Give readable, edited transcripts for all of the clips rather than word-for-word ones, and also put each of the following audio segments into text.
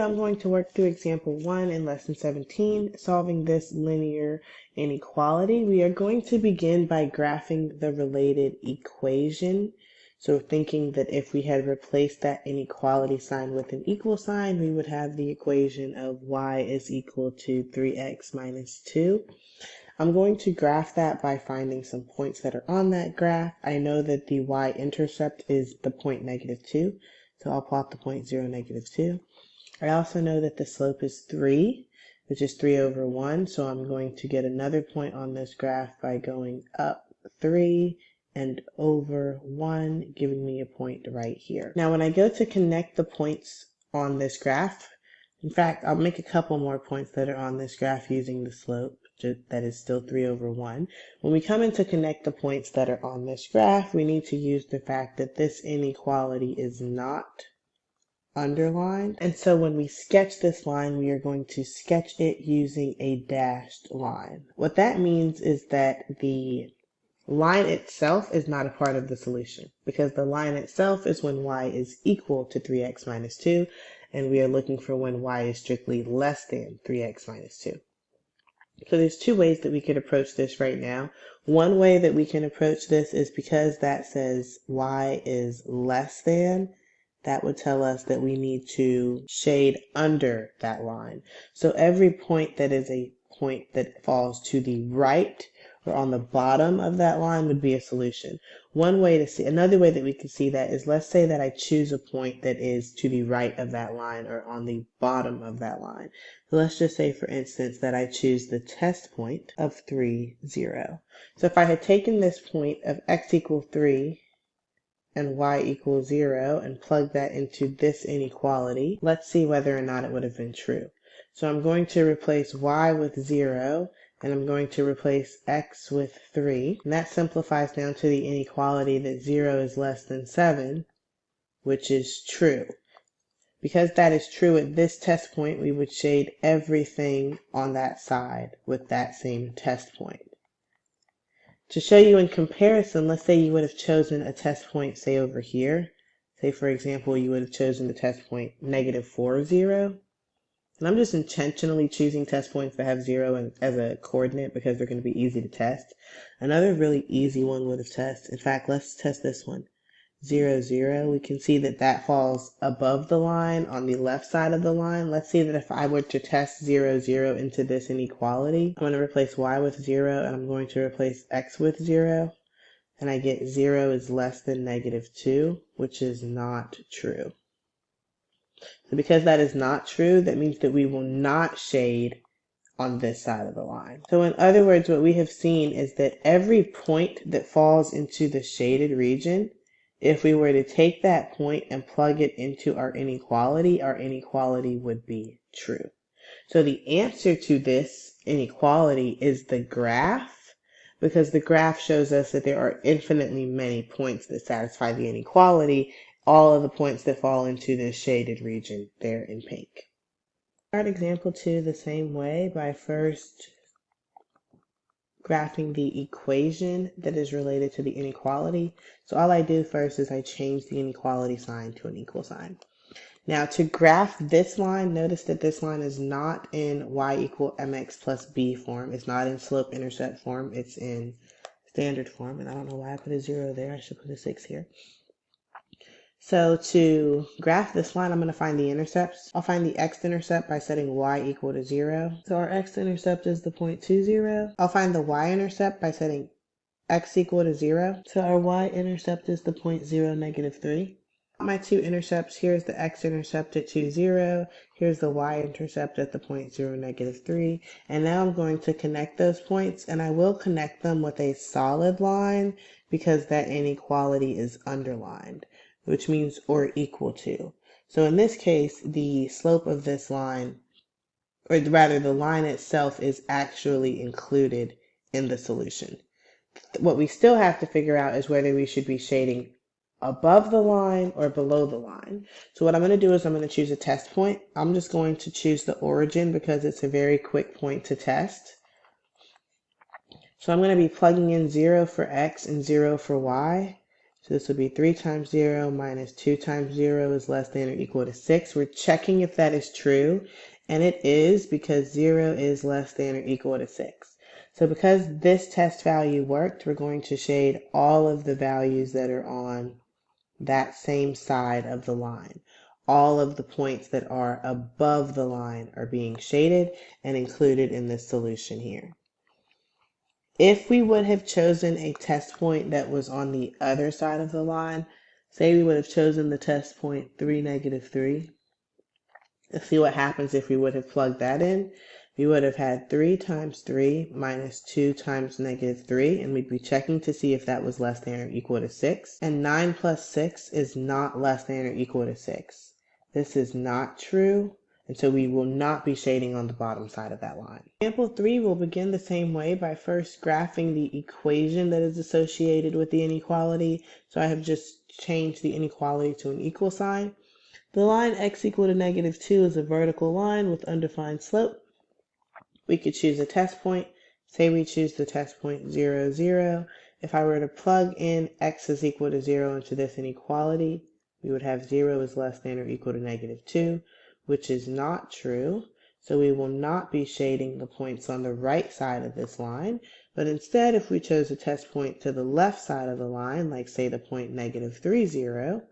I'm going to work through example 1 in lesson 17, solving this linear inequality. We are going to begin by graphing the related equation. So thinking that if we had replaced that inequality sign with an equal sign, we would have the equation of y is equal to 3x minus 2. I'm going to graph that by finding some points that are on that graph. I know that the y-intercept is the point -2, so I'll plot the point 0, -2. I also know that the slope is 3, which is 3 over 1, so I'm going to get another point on this graph by going up 3 and over 1, giving me a point right here. Now when I go to connect the points on this graph, in fact, I'll make a couple more points that are on this graph using the slope, that is still 3 over 1. When we come in to connect the points that are on this graph, we need to use the fact that this inequality is not underlined. And so when we sketch this line, we are going to sketch it using a dashed line. What that means is that the line itself is not a part of the solution, because the line itself is when y is equal to 3x minus 2, and we are looking for when y is strictly less than 3x minus 2. So there's two ways that we could approach this right now. One way that we can approach this is because that says y is less than, that would tell us that we need to shade under that line. So every point that is a point that falls to the right or on the bottom of that line would be a solution. Another way that we can see that is, let's say that I choose a point that is to the right of that line or on the bottom of that line. So let's just say, for instance, that I choose the test point of 3, 0. So if I had taken this point of x equals 3 and y equals 0 and plug that into this inequality, let's see whether or not it would have been true. So I'm going to replace y with 0, and I'm going to replace x with 3, and that simplifies down to the inequality that 0 is less than 7, which is true. Because that is true at this test point, we would shade everything on that side with that same test point. To show you in comparison, let's say you would have chosen a test point, say over here. Say, for example, you would have chosen the test point -4, 0. And I'm just intentionally choosing test points that have 0 as a coordinate because they're going to be easy to test. Another really easy one would have tested. In fact, let's test this one. 0, 0. We can see that that falls above the line on the left side of the line. Let's see that if I were to test 0, 0 into this inequality, I'm going to replace y with 0 and I'm going to replace x with 0. And I get 0 is less than -2, which is not true. So because that is not true, that means that we will not shade on this side of the line. So in other words, what we have seen is that every point that falls into the shaded region, if we were to take that point and plug it into our inequality would be true. So the answer to this inequality is the graph, because the graph shows us that there are infinitely many points that satisfy the inequality, all of the points that fall into this shaded region there in pink. Start example 2 the same way by first graphing the equation that is related to the inequality. So all I do first is I change the inequality sign to an equal sign. Now to graph this line, notice that this line is not in y equal mx plus b form. It's not in slope-intercept form. It's in standard form. And I don't know why I put a 0 there. I should put a 6 here. So to graph this line, I'm going to find the intercepts. I'll find the x-intercept by setting y equal to 0. So our x-intercept is the point 2, 0. I'll find the y-intercept by setting x equal to 0. So our y-intercept is the point 0, -3. My two intercepts, here's the x-intercept at 2, 0. Here's the y-intercept at the point 0, -3. And now I'm going to connect those points, and I will connect them with a solid line because that inequality is underlined, which means or equal to. So in this case, the slope of this line, or rather the line itself, is actually included in the solution. What we still have to figure out is whether we should be shading above the line or below the line. So what I'm going to do is I'm going to choose a test point. I'm just going to choose the origin because it's a very quick point to test. So I'm going to be plugging in 0 for x and 0 for y. So this would be 3 times 0 minus 2 times 0 is less than or equal to 6. We're checking if that is true, and it is because 0 is less than or equal to 6. So because this test value worked, we're going to shade all of the values that are on that same side of the line. All of the points that are above the line are being shaded and included in this solution here. If we would have chosen a test point that was on the other side of the line, say we would have chosen the test point 3, -3, let's see what happens if we would have plugged that in. We would have had 3 times 3 minus 2 times -3, and we'd be checking to see if that was less than or equal to 6. And 9 plus 6 is not less than or equal to 6. This is not true, and so we will not be shading on the bottom side of that line. Example 3 will begin the same way by first graphing the equation that is associated with the inequality. So I have just changed the inequality to an equal sign. The line x equal to -2 is a vertical line with undefined slope. We could choose a test point. Say we choose the test point 0, 0. If I were to plug in x is equal to 0 into this inequality, we would have 0 is less than or equal to -2, which is not true. So we will not be shading the points on the right side of this line. But instead, if we chose a test point to the left side of the line, like say the point -3, 0,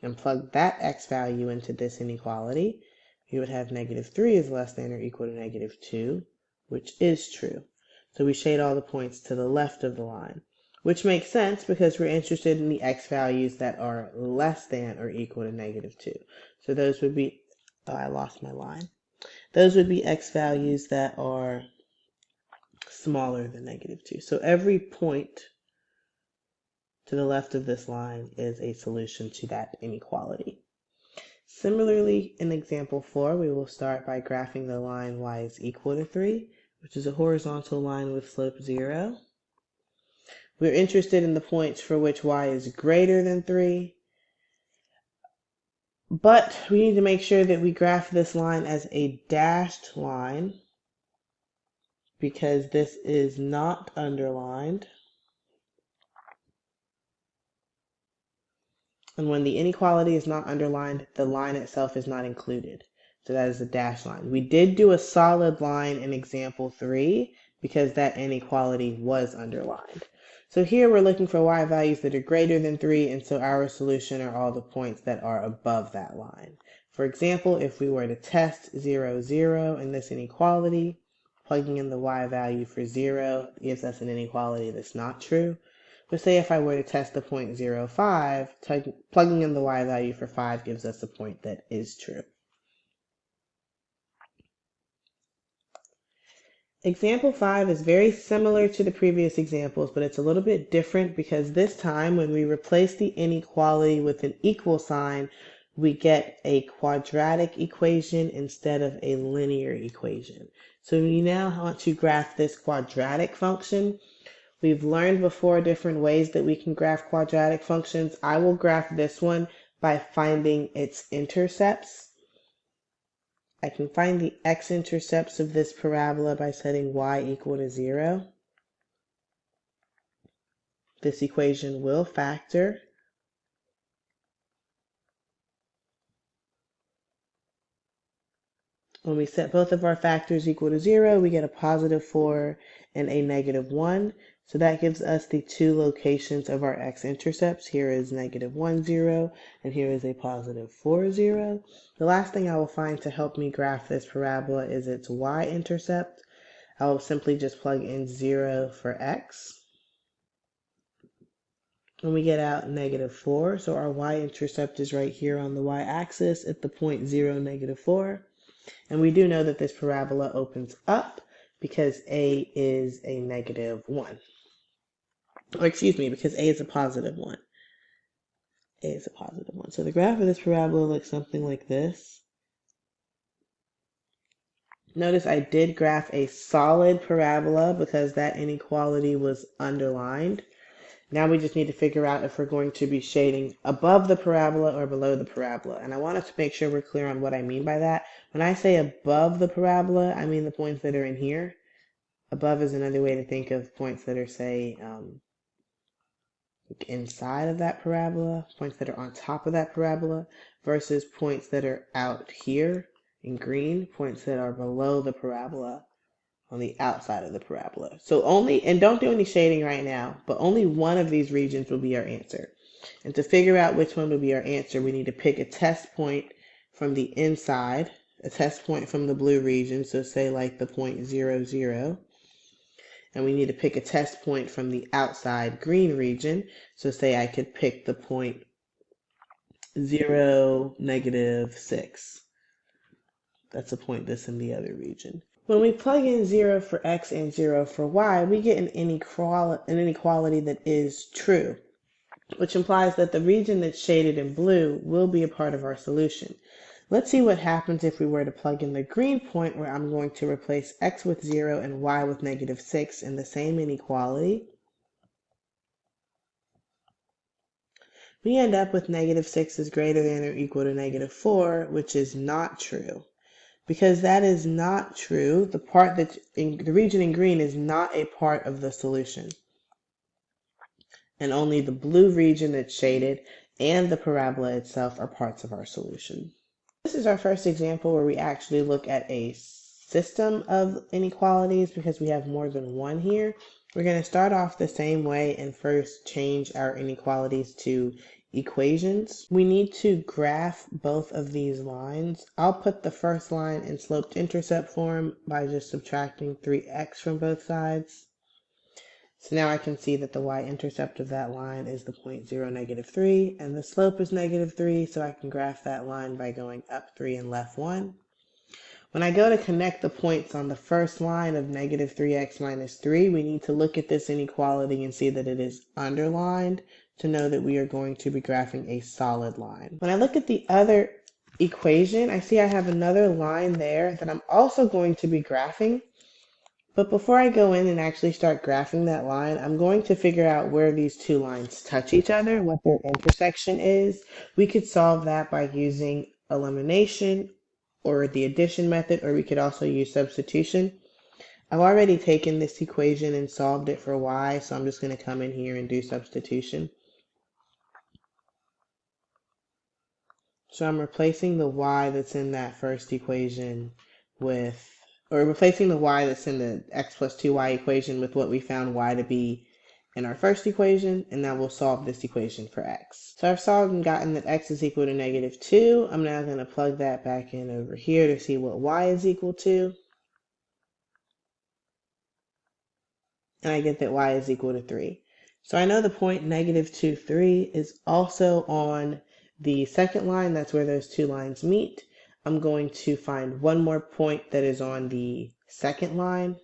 and plug that x value into this inequality, we would have -3 is less than or equal to -2, which is true. So we shade all the points to the left of the line, which makes sense because we're interested in the x values that are less than or equal to -2. So those would be, oh, I lost my line. Those would be x values that are smaller than -2. So every point to the left of this line is a solution to that inequality. Similarly, in example 4, we will start by graphing the line y is equal to 3, which is a horizontal line with slope 0. We're interested in the points for which y is greater than 3, but we need to make sure that we graph this line as a dashed line because this is not underlined. And when the inequality is not underlined, the line itself is not included. So that is a dashed line. We did do a solid line in example 3 because that inequality was underlined. So here we're looking for y values that are greater than 3, and so our solution are all the points that are above that line. For example, if we were to test 0, 0 in this inequality, plugging in the y value for 0 gives us an inequality that's not true. But say if I were to test the point 0, 5, plugging in the y value for 5 gives us a point that is true. Example 5 is very similar to the previous examples, but it's a little bit different because this time when we replace the inequality with an equal sign, we get a quadratic equation instead of a linear equation. So we now want to graph this quadratic function. We've learned before different ways that we can graph quadratic functions. I will graph this one by finding its intercepts. I can find the x-intercepts of this parabola by setting y equal to 0. This equation will factor. When we set both of our factors equal to 0, we get a +4 and a -1. So that gives us the two locations of our x-intercepts. Here is -1, 0, and here is a +4, 0. The last thing I will find to help me graph this parabola is its y-intercept. I will simply just plug in 0 for x. And we get out -4. So our y-intercept is right here on the y-axis at the point 0, -4. And we do know that this parabola opens up because a is a -1. Or excuse me, because a is a +1. A is a +1. So the graph of this parabola looks something like this. Notice I did graph a solid parabola because that inequality was underlined. Now we just need to figure out if we're going to be shading above the parabola or below the parabola. And I want us to make sure we're clear on what I mean by that. When I say above the parabola, I mean the points that are in here. Above is another way to think of points that are, say, inside of that parabola, points that are on top of that parabola, versus points that are out here in green, points that are below the parabola on the outside of the parabola. So only, and don't do any shading right now, but only one of these regions will be our answer. And to figure out which one will be our answer, we need to pick a test point from the inside, a test point from the blue region, so say like the point 0, 0. And we need to pick a test point from the outside green region. So say I could pick the point 0, -6. That's a point that's in the other region. When we plug in 0 for x and 0 for y, we get an inequality that is true, which implies that the region that's shaded in blue will be a part of our solution. Let's see what happens if we were to plug in the green point, where I'm going to replace x with 0 and y with -6 in the same inequality. We end up with -6 is greater than or equal to -4, which is not true. Because that is not true, the part that's in the region in green is not a part of the solution. And only the blue region that's shaded and the parabola itself are parts of our solution. This is our first example where we actually look at a system of inequalities because we have more than one here. We're going to start off the same way and first change our inequalities to equations. We need to graph both of these lines. I'll put the first line in slope-to-intercept form by just subtracting 3x from both sides. So now I can see that the y-intercept of that line is the point 0, -3, and the slope is -3, so I can graph that line by going up 3 and left 1. When I go to connect the points on the first line of -3x minus 3, we need to look at this inequality and see that it is underlined to know that we are going to be graphing a solid line. When I look at the other equation, I see I have another line there that I'm also going to be graphing. But before I go in and actually start graphing that line, I'm going to figure out where these two lines touch each other, what their intersection is. We could solve that by using elimination or the addition method, or we could also use substitution. I've already taken this equation and solved it for y, so I'm just going to come in here and do substitution. So I'm replacing the y that's in that first equation with, or replacing the y that's in the x plus 2y equation with what we found y to be in our first equation, and now we'll solve this equation for x. So I've solved and gotten that x is equal to -2. I'm now going to plug that back in over here to see what y is equal to. And I get that y is equal to 3. So I know the point -2, 3 is also on the second line. That's where those two lines meet. I'm going to find one more point that is on the second line.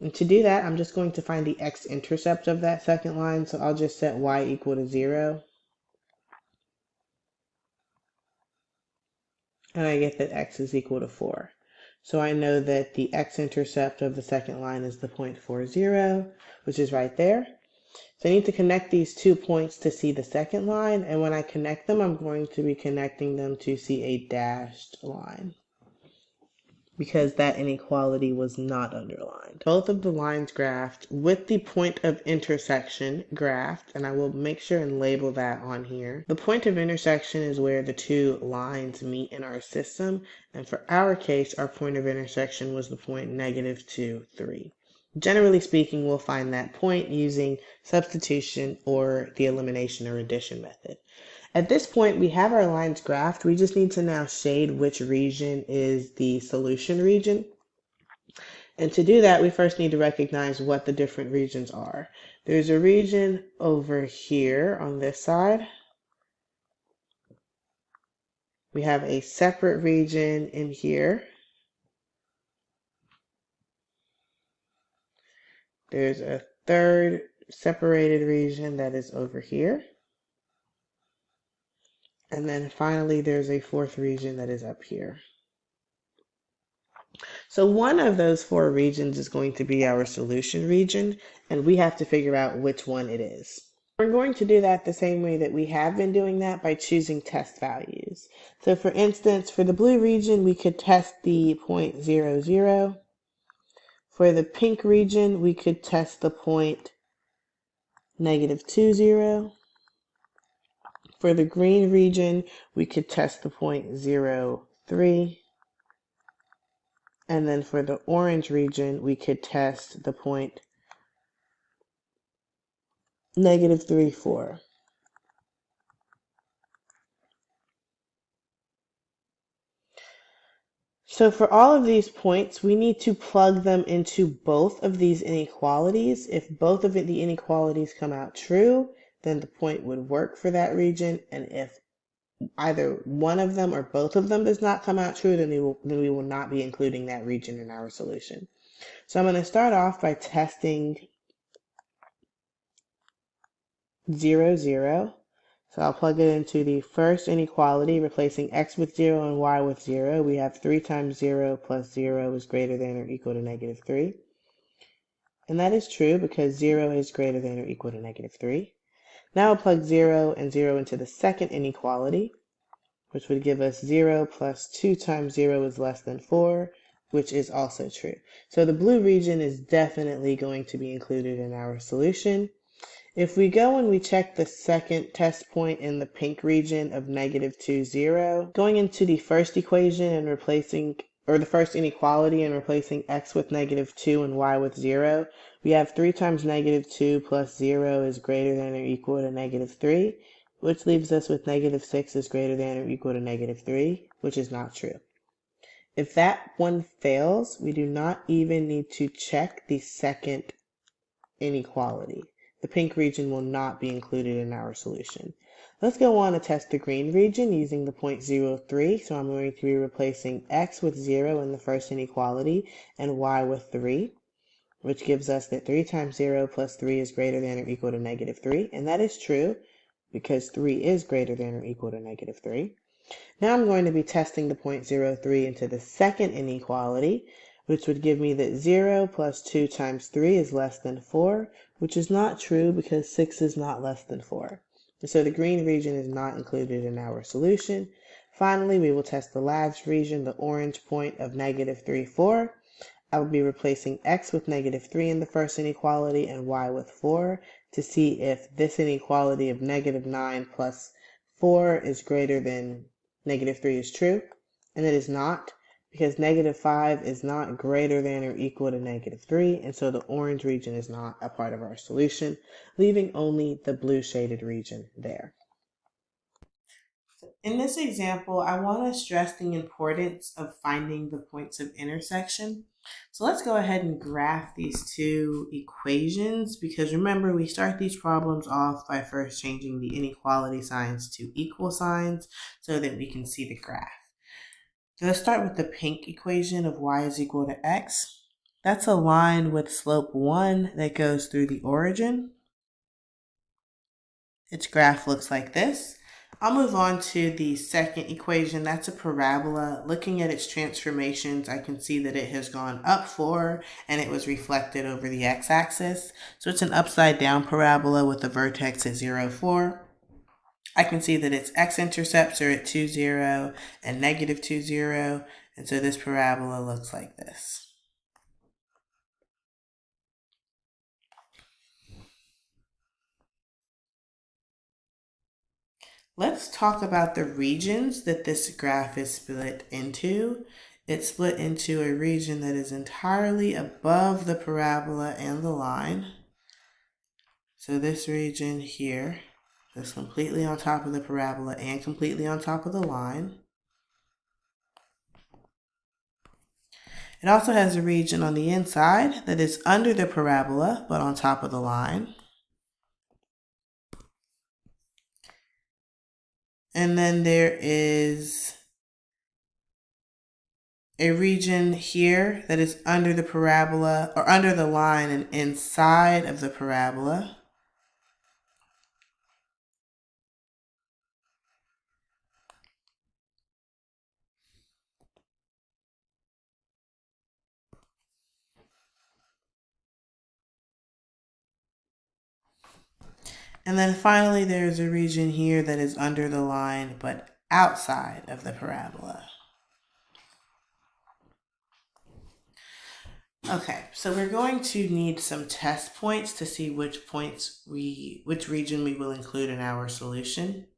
And to do that, I'm just going to find the x-intercept of that second line. So I'll just set y equal to 0. And I get that x is equal to 4. So I know that the x-intercept of the second line is the point 4, 0, which is right there. So I need to connect these 2 points to see the second line, and when I connect them, I'm going to be connecting them to see a dashed line, because that inequality was not underlined. Both of the lines graphed with the point of intersection graphed, and I will make sure and label that on here. The point of intersection is where the two lines meet in our system, and for our case, our point of intersection was the point -2, 3. Generally speaking, we'll find that point using substitution or the elimination or addition method. At this point, we have our lines graphed. We just need to now shade which region is the solution region. And to do that, we first need to recognize what the different regions are. There's a region over here on this side. We have a separate region in here. There's a third separated region that is over here. And then finally, there's a fourth region that is up here. So one of those 4 regions is going to be our solution region, and we have to figure out which one it is. We're going to do that the same way that we have been doing that, by choosing test values. So for instance, for the blue region, we could test the point 0, 0. For the pink region, we could test the point -2, 0. For the green region, we could test the point 0, 3. And then for the orange region, we could test the point -3, 4. So for all of these points, we need to plug them into both of these inequalities. If both of the inequalities come out true, then the point would work for that region. And if either one of them or both of them does not come out true, then we will not be including that region in our solution. So I'm going to start off by testing 0, 0. So I'll plug it into the first inequality, replacing x with 0 and y with 0. We have 3 times 0 plus 0 is greater than or equal to -3. And that is true because 0 is greater than or equal to -3. Now I'll plug 0 and 0 into the second inequality, which would give us 0 plus 2 times 0 is less than 4, which is also true. So the blue region is definitely going to be included in our solution. If we go and we check the second test point in the pink region of -2, 0, going into the first equation and replacing, or the first inequality and replacing x with -2 and y with 0, we have 3 times -2 plus 0 is greater than or equal to -3, which leaves us with -6 is greater than or equal to -3, which is not true. If that one fails, we do not even need to check the second inequality. The pink region will not be included in our solution. Let's go on to test the green region using the point 0, 3. So I'm going to be replacing x with 0 in the first inequality and y with 3, which gives us that 3 times 0 plus 3 is greater than or equal to -3. And that is true because 3 is greater than or equal to -3. Now I'm going to be testing the point 0, 3 into the second inequality, which would give me that 0 plus 2 times 3 is less than 4, which is not true because 6 is not less than 4. And so the green region is not included in our solution. Finally, we will test the last region, the orange point of -3, 4. I will be replacing x with -3 in the first inequality and y with 4 to see if this inequality of -9 plus 4 is greater than -3 is true, and it is not, because -5 is not greater than or equal to -3, and so the orange region is not a part of our solution, leaving only the blue shaded region there. In this example, I want to stress the importance of finding the points of intersection. So let's go ahead and graph these two equations, because remember, we start these problems off by first changing the inequality signs to equal signs so that we can see the graph. So let's start with the pink equation of y is equal to x. That's a line with slope 1 that goes through the origin. Its graph looks like this. I'll move on to the second equation. That's a parabola. Looking at its transformations, I can see that it has gone up 4 and it was reflected over the x-axis. So it's an upside down parabola with a vertex at 0, 4. I can see that its x-intercepts are at 2, 0 and -2, 0. And so this parabola looks like this. Let's talk about the regions that this graph is split into. It's split into a region that is entirely above the parabola and the line. So this region here is completely on top of the parabola and completely on top of the line. It also has a region on the inside that is under the parabola but on top of the line. And then there is a region here that is under the parabola, or under the line and inside of the parabola. And then finally, there's a region here that is under the line but outside of the parabola. Okay, so we're going to need some test points to see which region we will include in our solution.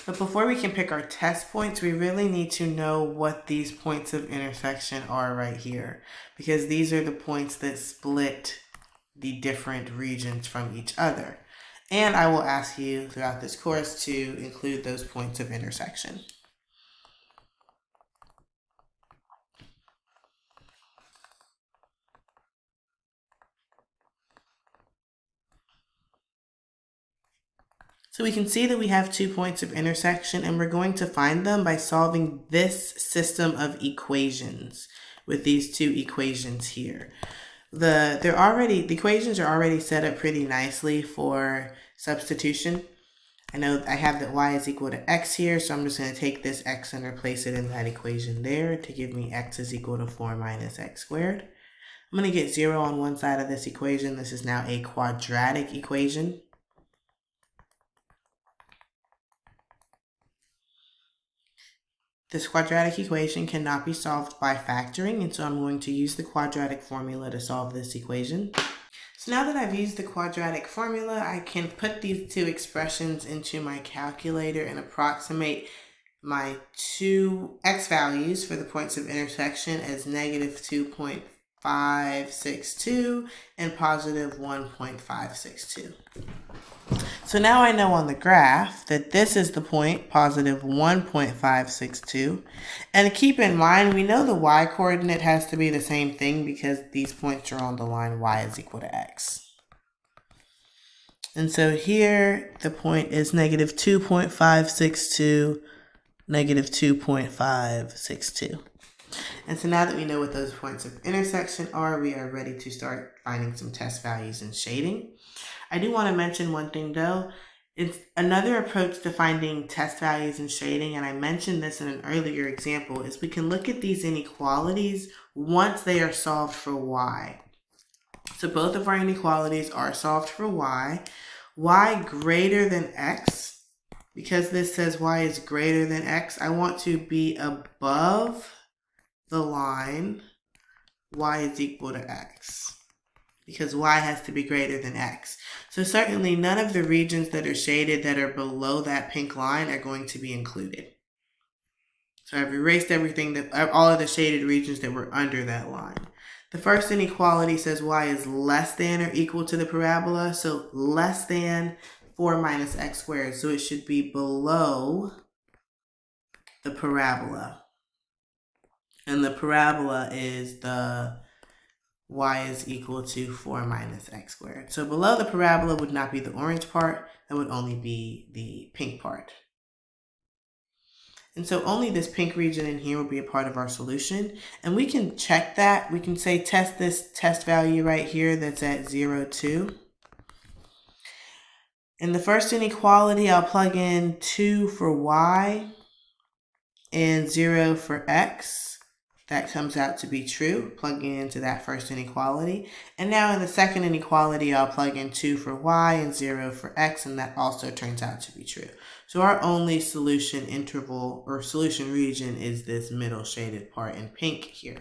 But before we can pick our test points, we really need to know what these points of intersection are right here, because these are the points that split the different regions from each other. And I will ask you throughout this course to include those points of intersection. So we can see that we have 2 points of intersection, and we're going to find them by solving this system of equations with these 2 equations here. The equations are already set up pretty nicely for substitution. I know I have that y is equal to x here, so I'm just going to take this x and replace it in that equation there to give me x is equal to 4 minus x squared. I'm going to get 0 on one side of this equation. This is now a quadratic equation. This quadratic equation cannot be solved by factoring, and so I'm going to use the quadratic formula to solve this equation. So now that I've used the quadratic formula, I can put these 2 expressions into my calculator and approximate my 2 x values for the points of intersection as negative 2.562 and positive 1.562. So now I know on the graph that this is the point, positive 1.562. And keep in mind, we know the y coordinate has to be the same thing because these points are on the line y is equal to x. And so here, the point is negative 2.562, negative 2.562. And so now that we know what those points of intersection are, we are ready to start finding some test values and shading. I do want to mention one thing though. It's another approach to finding test values and shading, and I mentioned this in an earlier example, is we can look at these inequalities once they are solved for y. So both of our inequalities are solved for y. Y greater than x, because this says y is greater than x, I want to be above the line y is equal to x, because y has to be greater than x. So certainly none of the regions that are shaded that are below that pink line are going to be included. So I've erased all of the shaded regions that were under that line. The first inequality says y is less than or equal to the parabola, so less than 4 minus x squared. So it should be below the parabola. And the parabola is the y is equal to 4 minus x squared. So below the parabola would not be the orange part, that would only be the pink part. And so only this pink region in here will be a part of our solution. And we can check that. We can say test this test value right here that's at 0, 2. In the first inequality, I'll plug in 2 for y and 0 for x. That comes out to be true, plugging into that first inequality. And now in the second inequality, I'll plug in 2 for y and 0 for x, and that also turns out to be true. So our only solution interval or solution region is this middle shaded part in pink here.